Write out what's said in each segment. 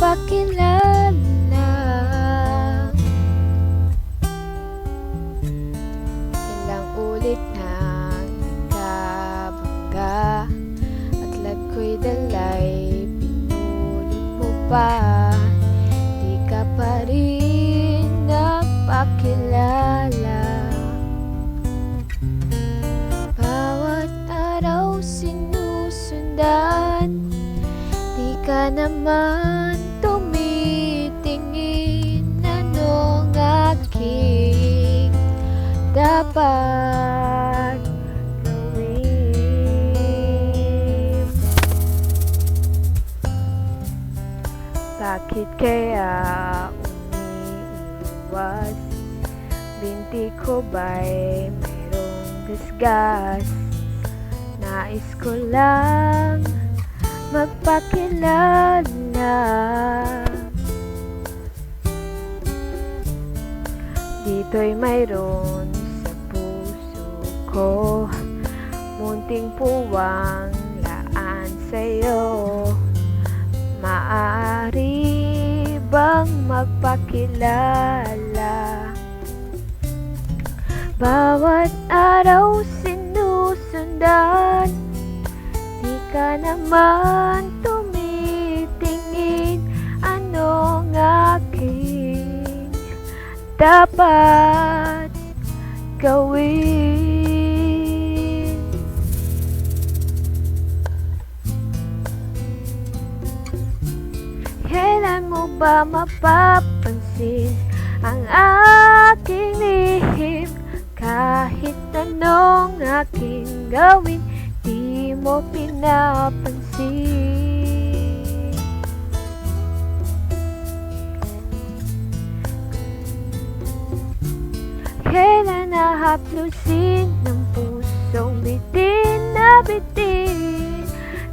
magpakilala. Ilang ulit nang kabangga at love ko'y dalay, pinulit mo pa, di ka pa rin nagpakilala. Bawat araw sinusundan, di ka naman tumitingin. Anong aking dapat gawin? Bakit kaya umiiwas? Binti ko ba'y mayroong gasgas? Nais ko lang magpakilala. Dito'y mayroon sa puso ko, munting puwang laan sa'yo. Maaari bang magpakilala? Bawat araw sinusundan, di ka naman tumitingin. Anong aking dapat gawin? Kailan mo ba mapapansin ang aking lihim? Kahit anong aking gawin, di mo pinapansin. Kailan nahaplusin ng pusong bitin na bitin?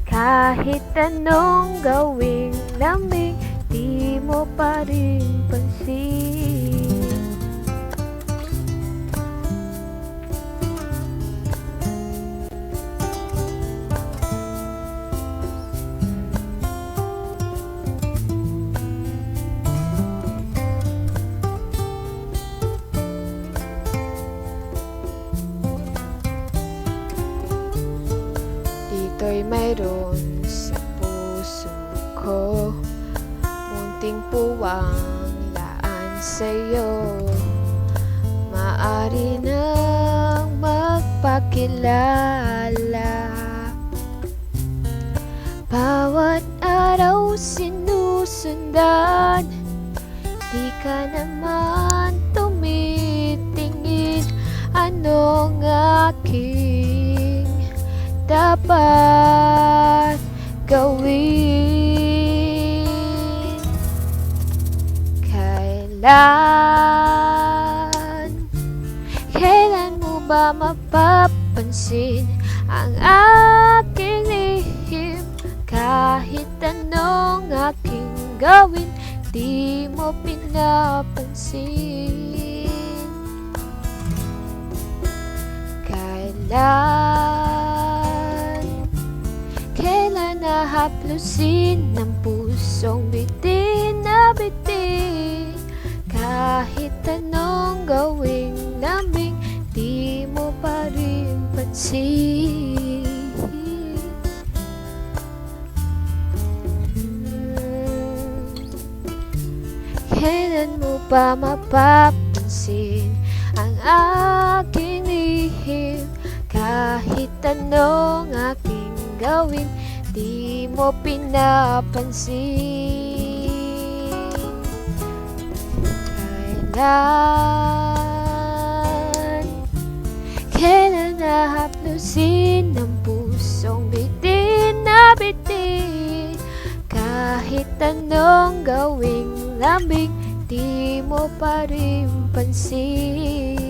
Kahit anong gawing lamig, di mo pa rin pansin. Dito'y mayroon sa puso ko, munting puwang laan sa'yo. Maaari nang magpakilala. Bawat araw sinusundan, di ka naman tumitingin. Anong aking dapat gawin? Kailan mo ba mapapansin ang aking lihim? Kahit anong aking gawin, di mo pinapansin. Kailan nahaplusin ng pusong bitin na bitin? Kahit anong gawing lamig, di mo pa rin pansin. Kailan mo pa mapapansin ang aking lihim? Kahit anong aking gawin, di mo pinapansin. Kailan nahaplusin ng pusong bitin na bitin? Kahit anong gawing lamig, di mo pa rin pansin.